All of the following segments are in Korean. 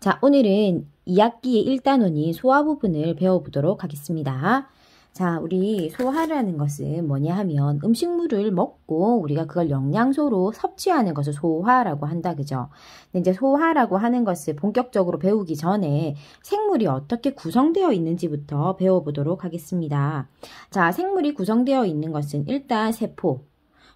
자, 오늘은 2학기의 1단원인 소화 부분을 배워보도록 하겠습니다. 자, 우리 소화라는 것은 뭐냐 하면 음식물을 먹고 우리가 그걸 영양소로 섭취하는 것을 소화라고 한다, 그죠? 근데 이제 소화라고 하는 것을 본격적으로 배우기 전에 생물이 어떻게 구성되어 있는지부터 배워보도록 하겠습니다. 자, 생물이 구성되어 있는 것은 일단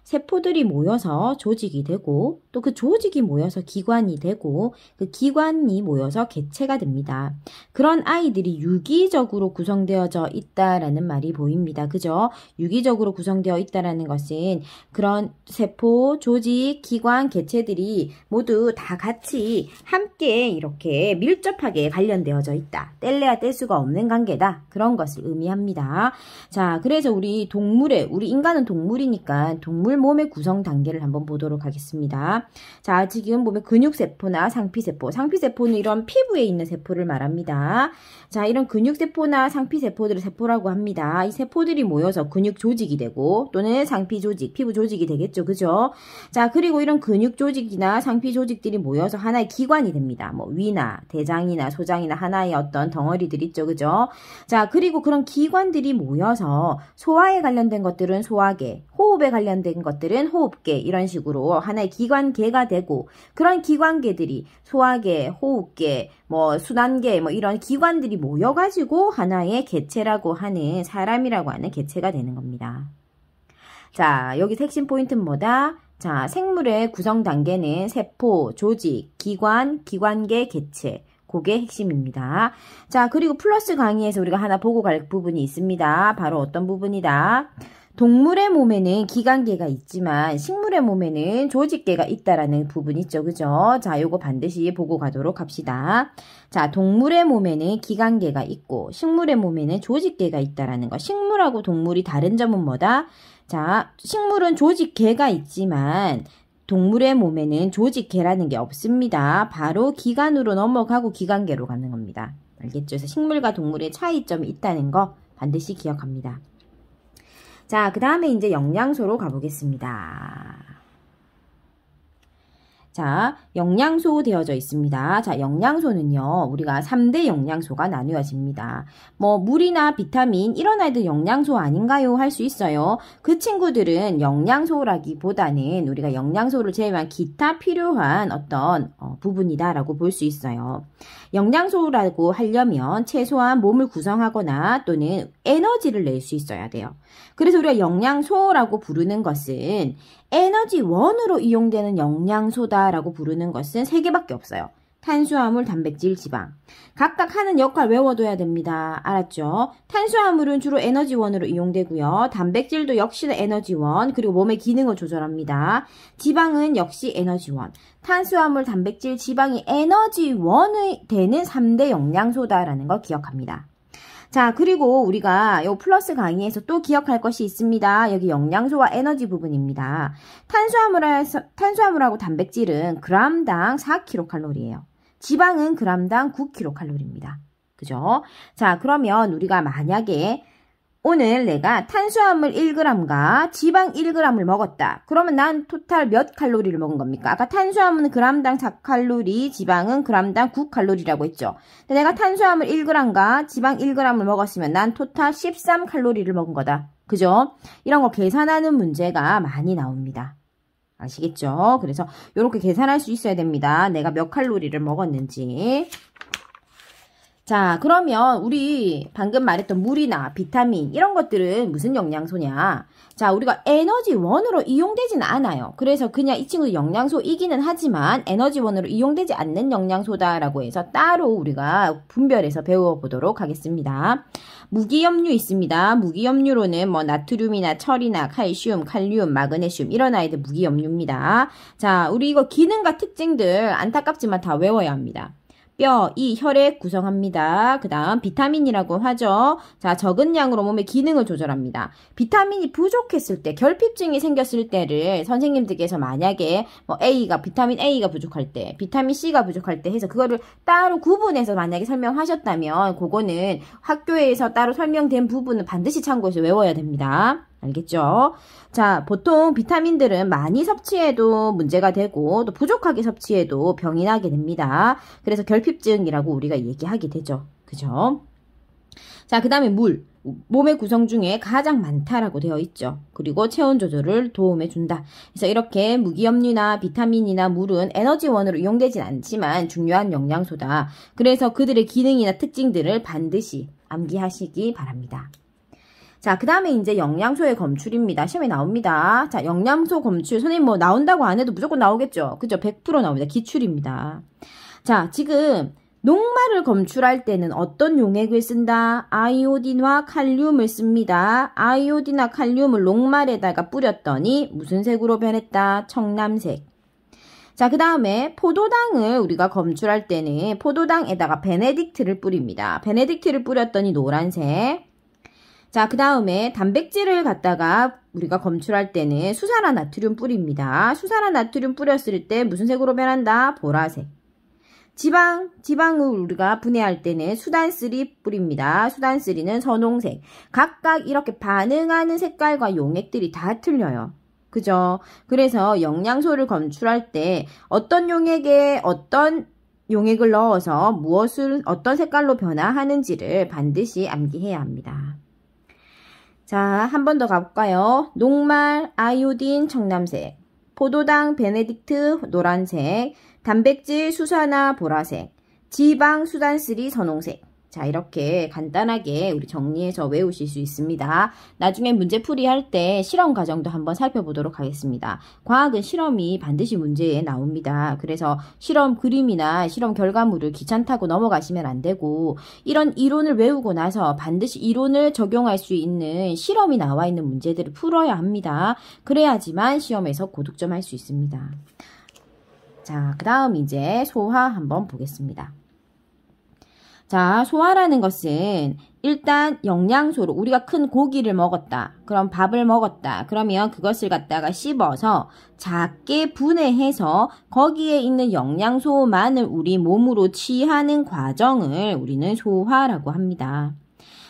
세포들이 모여서 조직이 되고 또 그 조직이 모여서 기관이 되고 그 기관이 모여서 개체가 됩니다. 그런 아이들이 유기적으로 구성되어져 있다라는 말이 보입니다. 그죠? 유기적으로 구성되어 있다라는 것은 그런 세포, 조직, 기관, 개체들이 모두 다 같이 함께 이렇게 밀접하게 관련되어져 있다. 뗄래야 뗄 수가 없는 관계다. 그런 것을 의미합니다. 자, 그래서 우리 인간은 동물이니까 동물 몸의 구성 단계를 한번 보도록 하겠습니다. 자, 지금 보면 근육세포나 상피세포는 이런 피부에 있는 세포를 말합니다. 자, 이런 근육세포나 상피세포들을 세포라고 합니다. 이 세포들이 모여서 근육조직이 되고 또는 상피조직, 피부조직이 되겠죠. 그죠? 자, 그리고 이런 근육조직이나 상피조직들이 모여서 하나의 기관이 됩니다. 뭐 위나 대장이나 소장이나 하나의 어떤 덩어리들 있죠. 그죠? 자, 그리고 그런 기관들이 모여서 소화에 관련된 것들은 소화계, 호흡에 관련된 것들은 호흡계, 이런 식으로 하나의 기관계가 되고 그런 기관계들이 소화계, 호흡계, 뭐 순환계, 뭐 이런 기관들이 모여가지고 하나의 개체라고 하는 사람이라고 하는 개체가 되는 겁니다. 자, 여기 핵심 포인트는 뭐다? 자, 생물의 구성 단계는 세포, 조직, 기관, 기관계, 개체. 그게 핵심입니다. 자, 그리고 플러스 강의에서 우리가 하나 보고 갈 부분이 있습니다. 바로 어떤 부분이다? 동물의 몸에는 기관계가 있지만 식물의 몸에는 조직계가 있다라는 부분 있죠. 그죠? 자, 요거 반드시 보고 가도록 합시다. 자, 동물의 몸에는 기관계가 있고 식물의 몸에는 조직계가 있다라는 거. 식물하고 동물이 다른 점은 뭐다? 자, 식물은 조직계가 있지만 동물의 몸에는 조직계라는 게 없습니다. 바로 기관으로 넘어가고 기관계로 가는 겁니다. 알겠죠? 그래서 식물과 동물의 차이점이 있다는 거 반드시 기억합니다. 자, 그 다음에 이제 영양소로 가보겠습니다. 자, 영양소 되어져 있습니다. 자, 영양소는요, 우리가 3대 영양소가 나누어집니다. 뭐, 물이나 비타민, 이런 아이들 영양소 아닌가요? 할 수 있어요. 그 친구들은 영양소라기보다는 우리가 영양소를 제외한 기타 필요한 어떤 부분이다라고 볼 수 있어요. 영양소라고 하려면 최소한 몸을 구성하거나 또는 에너지를 낼 수 있어야 돼요. 그래서 우리가 영양소라고 부르는 것은 에너지원으로 이용되는 영양소다라고 부르는 것은 3개밖에 없어요. 탄수화물, 단백질, 지방. 각각 하는 역할 외워둬야 됩니다. 알았죠? 탄수화물은 주로 에너지원으로 이용되고요. 단백질도 역시나 에너지원, 그리고 몸의 기능을 조절합니다. 지방은 역시 에너지원. 탄수화물, 단백질, 지방이 에너지원이 되는 3대 영양소다라는 걸 기억합니다. 자, 그리고 우리가 요 플러스 강의에서 또 기억할 것이 있습니다. 여기 영양소와 에너지 부분입니다. 탄수화물하고 단백질은 g당 4kcal예요. 지방은 g당 9kcal입니다. 그죠? 자, 그러면 우리가 만약에 오늘 내가 탄수화물 1g과 지방 1g을 먹었다. 그러면 난 토탈 몇 칼로리를 먹은 겁니까? 아까 탄수화물은 g당 4칼로리, 지방은 g당 9칼로리라고 했죠. 근데 내가 탄수화물 1g과 지방 1g을 먹었으면 난 토탈 13칼로리를 먹은 거다. 그죠? 이런 거 계산하는 문제가 많이 나옵니다. 아시겠죠? 그래서 이렇게 계산할 수 있어야 됩니다. 내가 몇 칼로리를 먹었는지. 자, 그러면 우리 방금 말했던 물이나 비타민 이런 것들은 무슨 영양소냐? 자, 우리가 에너지원으로 이용되지는 않아요. 그래서 그냥 이 친구도 영양소이기는 하지만 에너지원으로 이용되지 않는 영양소다라고 해서 따로 우리가 분별해서 배워보도록 하겠습니다. 무기염류 있습니다. 무기염류로는 뭐 나트륨이나 철이나 칼슘, 칼륨, 마그네슘 이런 아이들 무기염류입니다. 자, 우리 이거 기능과 특징들 안타깝지만 다 외워야 합니다. 뼈, 이, 혈액 구성합니다. 그 다음 비타민이라고 하죠. 자, 적은 양으로 몸의 기능을 조절합니다. 비타민이 부족했을 때, 결핍증이 생겼을 때를 선생님들께서 만약에 뭐 비타민 A가 부족할 때, 비타민 C가 부족할 때 해서 그거를 따로 구분해서 만약에 설명하셨다면 그거는 학교에서 따로 설명된 부분은 반드시 참고해서 외워야 됩니다. 알겠죠? 자, 보통 비타민들은 많이 섭취해도 문제가 되고 또 부족하게 섭취해도 병이 나게 됩니다. 그래서 결핍증이라고 우리가 얘기하게 되죠. 그죠? 자, 그 다음에 물. 몸의 구성 중에 가장 많다라고 되어 있죠. 그리고 체온 조절을 도움해 준다. 그래서 이렇게 무기염류나 비타민이나 물은 에너지원으로 이용되진 않지만 중요한 영양소다. 그래서 그들의 기능이나 특징들을 반드시 암기하시기 바랍니다. 자, 그 다음에 이제 영양소의 검출입니다. 시험에 나옵니다. 자, 영양소 검출. 선생님 뭐 나온다고 안 해도 무조건 나오겠죠? 그죠? 100% 나옵니다. 기출입니다. 자, 지금 녹말을 검출할 때는 어떤 용액을 쓴다? 아이오딘과 칼륨을 씁니다. 아이오딘과 칼륨을 녹말에다가 뿌렸더니 무슨 색으로 변했다? 청남색. 자, 그 다음에 포도당을 우리가 검출할 때는 포도당에다가 베네딕트를 뿌립니다. 베네딕트를 뿌렸더니 노란색. 자, 그 다음에 단백질을 갖다가 우리가 검출할 때는 수산화 나트륨 뿌립니다. 수산화 나트륨 뿌렸을 때 무슨 색으로 변한다? 보라색. 지방을 우리가 분해할 때는 수단3 뿌립니다. 수단3는 선홍색. 각각 이렇게 반응하는 색깔과 용액들이 다 틀려요. 그죠? 그래서 영양소를 검출할 때 어떤 용액에 어떤 용액을 넣어서 어떤 색깔로 변화하는지를 반드시 암기해야 합니다. 자, 한 번 더 가볼까요? 녹말, 아이오딘, 청남색. 포도당, 베네딕트, 노란색. 단백질, 수산화, 보라색. 지방, 수단3, 선홍색. 자, 이렇게 간단하게 우리 정리해서 외우실 수 있습니다. 나중에 문제풀이 할 때 실험 과정도 한번 살펴보도록 하겠습니다. 과학은 실험이 반드시 문제에 나옵니다. 그래서 실험 그림이나 실험 결과물을 귀찮다고 넘어가시면 안 되고 이런 이론을 외우고 나서 반드시 이론을 적용할 수 있는 실험이 나와 있는 문제들을 풀어야 합니다. 그래야지만 시험에서 고득점 할 수 있습니다. 자, 그 다음 이제 소화 한번 보겠습니다. 자, 소화라는 것은 일단 영양소로 우리가 큰 고기를 먹었다. 그럼 밥을 먹었다. 그러면 그것을 갖다가 씹어서 작게 분해해서 거기에 있는 영양소만을 우리 몸으로 취하는 과정을 우리는 소화라고 합니다.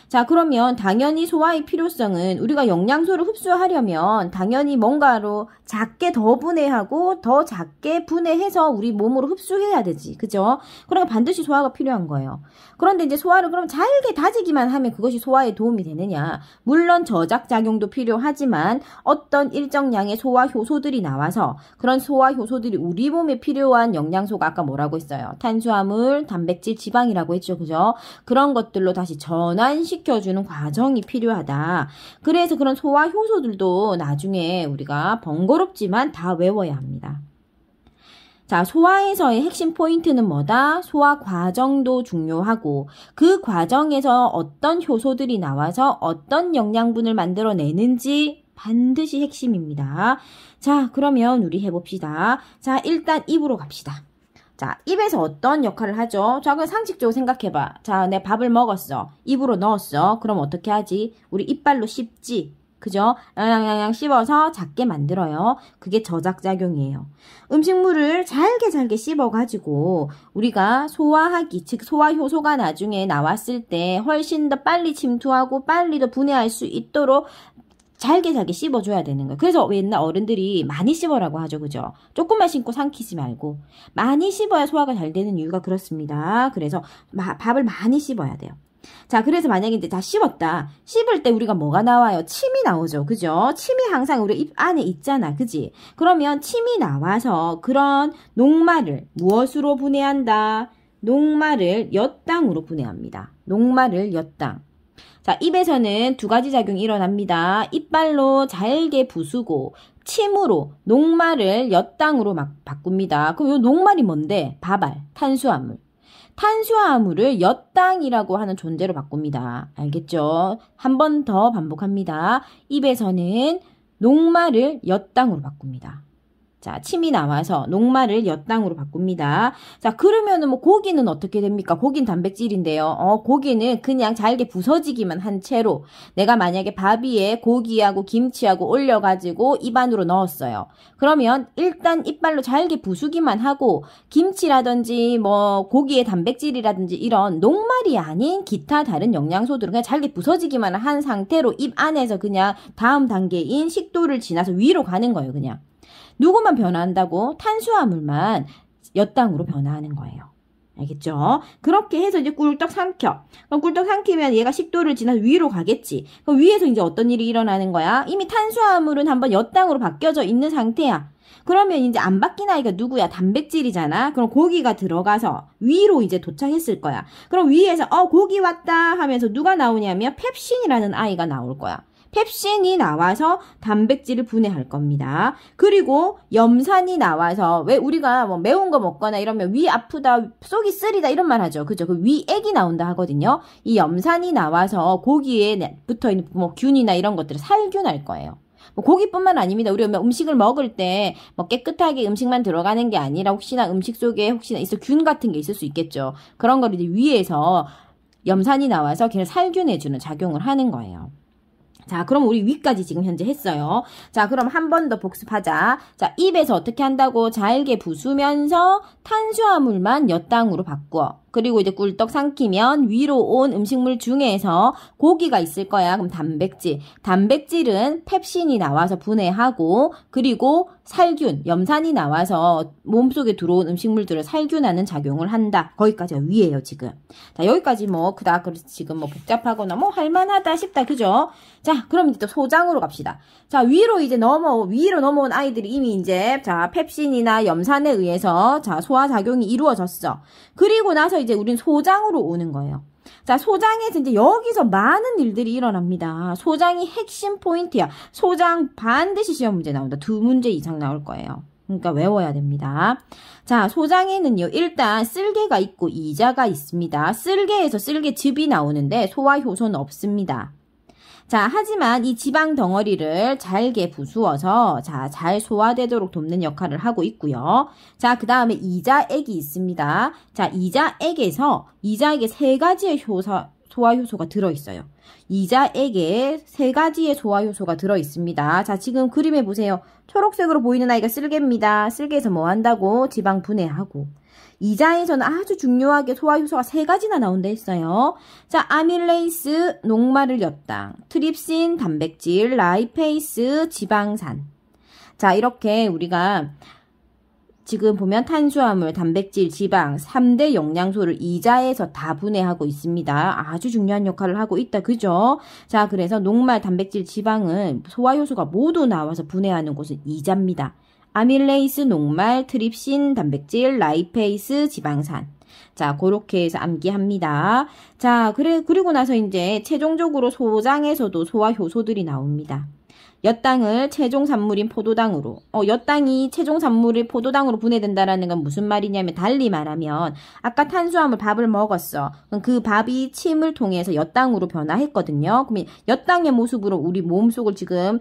자, 그러면 당연히 소화의 필요성은 우리가 영양소를 흡수하려면 당연히 뭔가로 작게 더 분해하고 더 작게 분해해서 우리 몸으로 흡수해야 되지. 그죠? 그러니까 반드시 소화가 필요한 거예요. 그런데 이제 소화를 그럼 잘게 다지기만 하면 그것이 소화에 도움이 되느냐? 물론 저작작용도 필요하지만 어떤 일정량의 소화 효소들이 나와서 그런 소화 효소들이 우리 몸에 필요한 영양소가 아까 뭐라고 했어요? 탄수화물, 단백질, 지방이라고 했죠. 그죠? 그런 것들로 다시 전환시켜주는 과정이 필요하다. 그래서 그런 소화 효소들도 나중에 우리가 번거롭지만 다 외워야 합니다. 자, 소화에서의 핵심 포인트는 뭐다? 소화 과정도 중요하고 그 과정에서 어떤 효소들이 나와서 어떤 영양분을 만들어내는지 반드시 핵심입니다. 자, 그러면 우리 해봅시다. 자, 일단 입으로 갑시다. 자, 입에서 어떤 역할을 하죠? 자, 그럼 상식적으로 생각해봐. 자, 내 밥을 먹었어. 입으로 넣었어. 그럼 어떻게 하지? 우리 이빨로 씹지. 그죠? 양양양 씹어서 작게 만들어요. 그게 저작작용이에요. 음식물을 잘게 씹어가지고 우리가 소화하기, 즉 소화효소가 나중에 나왔을 때 훨씬 더 빨리 침투하고 빨리 더 분해할 수 있도록 잘게 씹어줘야 되는 거예요. 그래서 옛날 어른들이 많이 씹어라고 하죠. 그죠? 조금만 씹고 삼키지 말고 많이 씹어야 소화가 잘 되는 이유가 그렇습니다. 그래서 밥을 많이 씹어야 돼요. 자, 그래서 만약에 이제 다 씹었다. 씹을 때 우리가 뭐가 나와요? 침이 나오죠. 그죠? 침이 항상 우리 입 안에 있잖아. 그지? 그러면 침이 나와서 그런 녹말을 무엇으로 분해한다? 녹말을 엿당으로 분해합니다. 녹말을 엿당. 자, 입에서는 두 가지 작용이 일어납니다. 이빨로 잘게 부수고 침으로 녹말을 엿당으로 막 바꿉니다. 그럼 이 녹말이 뭔데? 밥알, 탄수화물. 탄수화물을 엿당이라고 하는 존재로 바꿉니다. 알겠죠? 한 번 더 반복합니다. 입에서는 녹말을 엿당으로 바꿉니다. 자, 침이 나와서 녹말을 엿당으로 바꿉니다. 자, 그러면은 뭐 고기는 어떻게 됩니까? 고기는 단백질인데요. 고기는 그냥 잘게 부서지기만 한 채로 내가 만약에 밥 위에 고기하고 김치하고 올려가지고 입 안으로 넣었어요. 그러면 일단 이빨로 잘게 부수기만 하고 김치라든지 뭐 고기의 단백질이라든지 이런 녹말이 아닌 기타 다른 영양소들은 그냥 잘게 부서지기만 한 상태로 입 안에서 그냥 다음 단계인 식도를 지나서 위로 가는 거예요, 그냥. 누구만 변화한다고? 탄수화물만 엿당으로 변화하는 거예요. 알겠죠? 그렇게 해서 이제 꿀떡 삼켜. 그럼 꿀떡 삼키면 얘가 식도를 지나서 위로 가겠지. 그럼 위에서 이제 어떤 일이 일어나는 거야? 이미 탄수화물은 한번 엿당으로 바뀌어져 있는 상태야. 그러면 이제 안 바뀐 아이가 누구야? 단백질이잖아. 그럼 고기가 들어가서 위로 이제 도착했을 거야. 그럼 위에서 고기 왔다 하면서 누가 나오냐면 펩신이라는 아이가 나올 거야. 펩신이 나와서 단백질을 분해할 겁니다. 그리고 염산이 나와서 왜 우리가 뭐 매운 거 먹거나 이러면 위 아프다, 속이 쓰리다 이런 말 하죠. 그죠? 그 위액이 나온다 하거든요. 이 염산이 나와서 고기에 붙어있는 뭐 균이나 이런 것들을 살균할 거예요. 뭐 고기뿐만 아닙니다. 우리가 음식을 먹을 때 뭐 깨끗하게 음식만 들어가는 게 아니라 혹시나 음식 속에 혹시나 균 같은 게 있을 수 있겠죠. 그런 거를 이제 위에서 염산이 나와서 걔를 살균해주는 작용을 하는 거예요. 자, 그럼 우리 위까지 지금 현재 했어요. 자, 그럼 한 번 더 복습하자. 자, 입에서 어떻게 한다고? 잘게 부수면서 탄수화물만 엿당으로 바꾸어. 그리고 이제 꿀떡 삼키면 위로 온 음식물 중에서 고기가 있을 거야. 그럼 단백질. 단백질은 펩신이 나와서 분해하고 그리고 살균, 염산이 나와서 몸속에 들어온 음식물들을 살균하는 작용을 한다. 거기까지가 위에요, 지금. 자, 여기까지 뭐 그닥 지금 뭐 복잡하거나 뭐 할만하다 싶다. 그죠? 자, 그럼 이제 또 소장으로 갑시다. 자, 위로 넘어온 아이들이 이미 이제 자, 펩신이나 염산에 의해서 자, 소화 작용이 이루어졌어. 그리고 나서 이제 우린 소장으로 오는 거예요. 자, 소장에서 이제 여기서 많은 일들이 일어납니다. 소장이 핵심 포인트야. 소장 반드시 시험 문제 나온다. 2문제 이상 나올 거예요. 그러니까 외워야 됩니다. 자, 소장에는요, 일단 쓸개가 있고 이자가 있습니다. 쓸개에서 쓸개즙이 나오는데 소화효소는 없습니다. 자, 하지만 이 지방 덩어리를 잘게 부수어서 자, 잘 소화되도록 돕는 역할을 하고 있고요. 자, 그 다음에 이자액이 있습니다. 자, 이자액에 3가지의 소화효소가 들어있어요. 이자액에 3가지의 소화효소가 들어있습니다. 자, 지금 그림에 보세요. 초록색으로 보이는 아이가 쓸개입니다. 쓸개에서 뭐 한다고? 지방 분해하고. 이자에서는 아주 중요하게 소화효소가 3가지나 나온다 했어요. 자, 아밀레이스, 녹말을 엿당, 트립신, 단백질, 라이페이스, 지방산. 자, 이렇게 우리가 지금 보면 탄수화물, 단백질, 지방 3대 영양소를 이자에서 다 분해하고 있습니다. 아주 중요한 역할을 하고 있다. 그죠? 자, 그래서 녹말, 단백질, 지방은 소화효소가 모두 나와서 분해하는 곳은 이자입니다. 아밀레이스, 녹말, 트립신, 단백질, 라이페이스, 지방산. 자, 그렇게 해서 암기합니다. 자, 그리고 나서 이제 최종적으로 소장에서도 소화효소들이 나옵니다. 엿당을 최종 산물인 포도당으로. 엿당이 최종 산물이 포도당으로 분해된다라는 건 무슨 말이냐면 달리 말하면 아까 탄수화물 밥을 먹었어. 그럼 그 밥이 침을 통해서 엿당으로 변화했거든요. 그러면 엿당의 모습으로 우리 몸속을 지금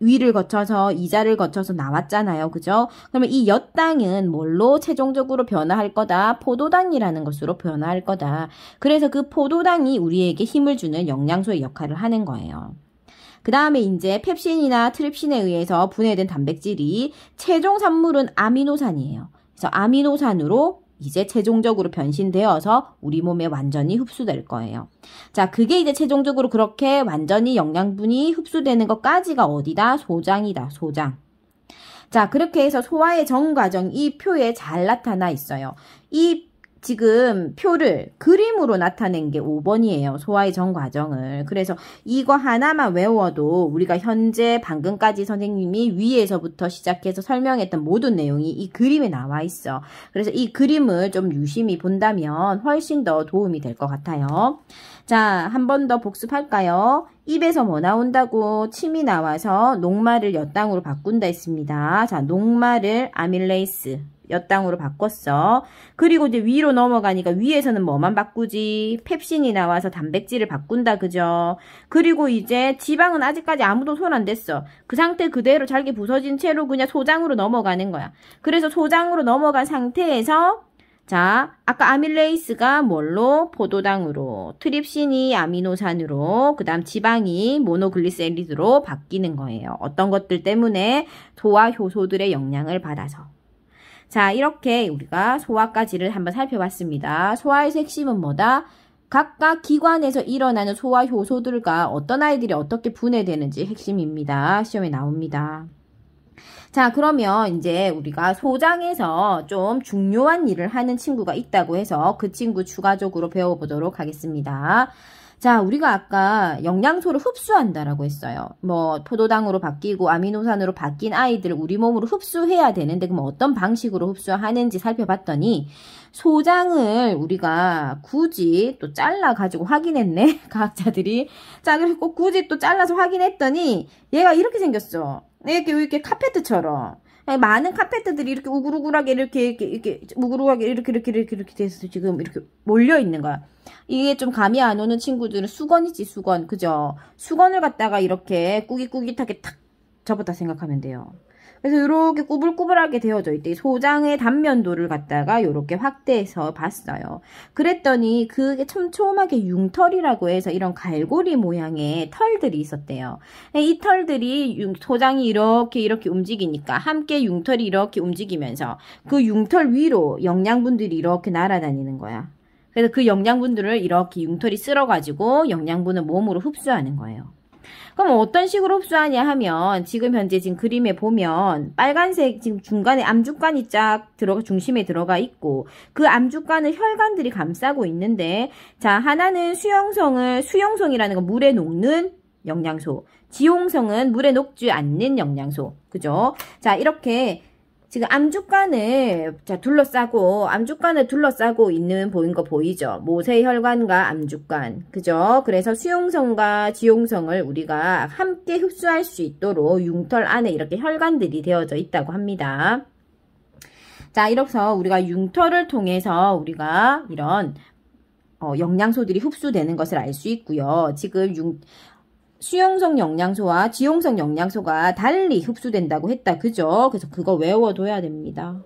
위를 거쳐서 이자를 거쳐서 나왔잖아요. 그죠? 그러면 이 엿당은 뭘로 최종적으로 변화할 거다? 포도당이라는 것으로 변화할 거다. 그래서 그 포도당이 우리에게 힘을 주는 영양소의 역할을 하는 거예요. 그 다음에 이제 펩신이나 트립신에 의해서 분해된 단백질이 최종 산물은 아미노산이에요. 그래서 아미노산으로 이제 최종적으로 변신되어서 우리 몸에 완전히 흡수될 거예요. 자, 그게 이제 최종적으로 그렇게 완전히 영양분이 흡수되는 것까지가 어디다? 소장이다, 소장. 자, 그렇게 해서 소화의 전 과정, 이 표에 잘 나타나 있어요. 이 지금 표를 그림으로 나타낸 게 5번이에요. 소화의 전 과정을. 그래서 이거 하나만 외워도 우리가 현재 방금까지 선생님이 위에서부터 시작해서 설명했던 모든 내용이 이 그림에 나와 있어. 그래서 이 그림을 좀 유심히 본다면 훨씬 더 도움이 될 것 같아요. 자, 한 번 더 복습할까요? 입에서 뭐 나온다고? 침이 나와서 녹말을 엿당으로 바꾼다 했습니다. 자, 녹말을 아밀레이스. 몇 당으로 바꿨어. 그리고 이제 위로 넘어가니까 위에서는 뭐만 바꾸지? 펩신이 나와서 단백질을 바꾼다, 그죠? 그리고 이제 지방은 아직까지 아무도 손 안 댔어. 그 상태 그대로 잘게 부서진 채로 그냥 소장으로 넘어가는 거야. 그래서 소장으로 넘어간 상태에서 자, 아까 아밀레이스가 뭘로? 포도당으로, 트립신이 아미노산으로, 그 다음 지방이 모노글리세리드로 바뀌는 거예요. 어떤 것들 때문에? 소화 효소들의 영향을 받아서. 자, 이렇게 우리가 소화까지를 한번 살펴봤습니다. 소화의 핵심은 뭐다? 각각 기관에서 일어나는 소화 효소들과 어떤 아이들이 어떻게 분해되는지 핵심입니다. 시험에 나옵니다. 자, 그러면 이제 우리가 소장에서 좀 중요한 일을 하는 친구가 있다고 해서 그 친구 추가적으로 배워보도록 하겠습니다. 자, 우리가 아까 영양소를 흡수한다라고 했어요. 뭐 포도당으로 바뀌고 아미노산으로 바뀐 아이들을 우리 몸으로 흡수해야 되는데 그럼 어떤 방식으로 흡수하는지 살펴봤더니 소장을 우리가 굳이 또 잘라가지고 확인했네. 과학자들이. 자, 그리고 굳이 또 잘라서 확인했더니 얘가 이렇게 생겼어. 이렇게 카페트처럼. 많은 카페트들이 이렇게 우글우글하게 이렇게 우글우글하게 이렇게 돼서 지금 이렇게 몰려 있는 거야. 이게 좀 감이 안 오는 친구들은 수건이지, 수건. 그죠? 수건을 갖다가 이렇게 꾸깃꾸깃하게 탁 접었다 생각하면 돼요. 그래서 이렇게 꾸불꾸불하게 되어져 있대. 소장의 단면도를 갖다가 이렇게 확대해서 봤어요. 그랬더니 그게 촘촘하게 융털이라고 해서 이런 갈고리 모양의 털들이 있었대요. 이 털들이 소장이 이렇게 움직이니까 함께 융털이 이렇게 움직이면서 그 융털 위로 영양분들이 이렇게 날아다니는 거야. 그래서 그 영양분들을 이렇게 융털이 쓸어가지고 영양분을 몸으로 흡수하는 거예요. 그럼 어떤 식으로 흡수하냐 하면 지금 현재 지금 그림에 보면 빨간색 지금 중간에 암주간이 쫙 중심에 들어가 있고 그 암주간을 혈관들이 감싸고 있는데 자, 하나는 수용성이라는 건 물에 녹는 영양소, 지용성은 물에 녹지 않는 영양소. 그죠? 자, 이렇게 지금 암주간을 둘러싸고 있는 보인 거 보이죠? 모세혈관과 암주간. 그죠? 그래서 수용성과 지용성을 우리가 함께 흡수할 수 있도록 융털 안에 이렇게 혈관들이 되어져 있다고 합니다. 자, 이렇게 우리가 융털을 통해서 우리가 이런 영양소들이 흡수되는 것을 알 수 있고요. 지금 수용성 영양소와 지용성 영양소가 달리 흡수된다고 했다. 그죠? 그래서 그거 외워둬야 됩니다.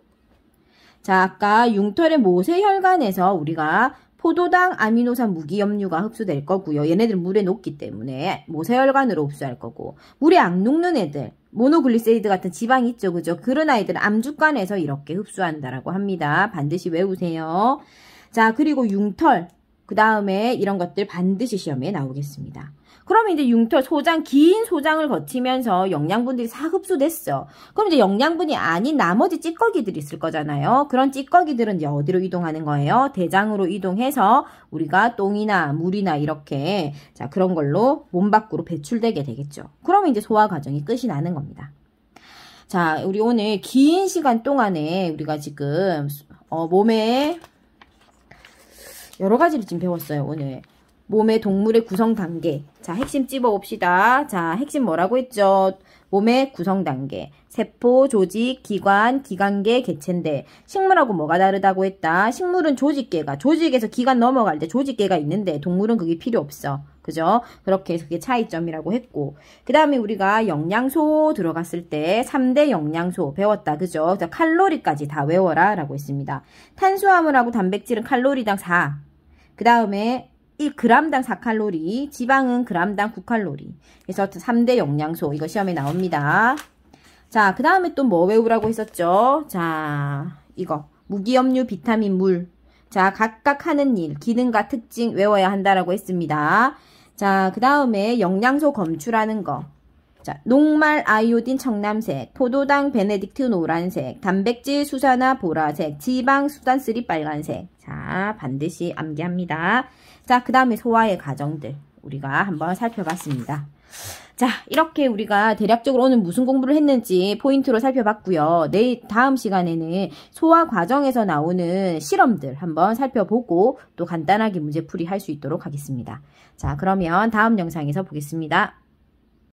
자, 아까 융털의 모세혈관에서 우리가 포도당, 아미노산, 무기염류가 흡수될 거고요. 얘네들 물에 녹기 때문에 모세혈관으로 흡수할 거고 물에 안 녹는 애들, 모노글리세리드 같은 지방이 있죠. 그죠? 그런 아이들은 암주간에서 이렇게 흡수한다라고 합니다. 반드시 외우세요. 자, 그리고 융털, 그 다음에 이런 것들 반드시 시험에 나오겠습니다. 그러면 이제 융털, 긴 소장을 거치면서 영양분들이 다 흡수됐어. 그럼 이제 영양분이 아닌 나머지 찌꺼기들이 있을 거잖아요. 그런 찌꺼기들은 이제 어디로 이동하는 거예요? 대장으로 이동해서 우리가 똥이나 물이나 이렇게 자, 그런 걸로 몸 밖으로 배출되게 되겠죠. 그러면 이제 소화 과정이 끝이 나는 겁니다. 자, 우리 오늘 긴 시간 동안에 우리가 지금 몸에 여러 가지를 지금 배웠어요, 오늘. 몸의 동물의 구성 단계. 자, 핵심 찝어봅시다. 자, 핵심 뭐라고 했죠? 몸의 구성 단계. 세포, 조직, 기관, 기관계, 개체인데 식물하고 뭐가 다르다고 했다? 식물은 조직계가, 조직에서 기관 넘어갈 때 조직계가 있는데 동물은 그게 필요 없어. 그죠? 그렇게 해서 그게 차이점이라고 했고 그 다음에 우리가 영양소 들어갔을 때 3대 영양소 배웠다. 그죠? 자, 칼로리까지 다 외워라 라고 했습니다. 탄수화물하고 단백질은 칼로리당 4. 그 다음에 1g당 4칼로리, 지방은 g당 9칼로리. 그래서 3대 영양소, 이거 시험에 나옵니다. 자, 그 다음에 또 뭐 외우라고 했었죠? 자, 이거 무기염류, 비타민, 물. 자, 각각 하는 일, 기능과 특징 외워야 한다라고 했습니다. 자, 그 다음에 영양소 검출하는 거. 자, 녹말, 아이오딘, 청남색, 포도당, 베네딕트, 노란색, 단백질, 수산화, 보라색, 지방, 수단쓰리, 빨간색. 자, 반드시 암기합니다. 자, 그 다음에 소화의 과정들 우리가 한번 살펴봤습니다. 자, 이렇게 우리가 대략적으로 오늘 무슨 공부를 했는지 포인트로 살펴봤고요. 다음 시간에는 소화 과정에서 나오는 실험들 한번 살펴보고 또 간단하게 문제풀이 할 수 있도록 하겠습니다. 자, 그러면 다음 영상에서 보겠습니다.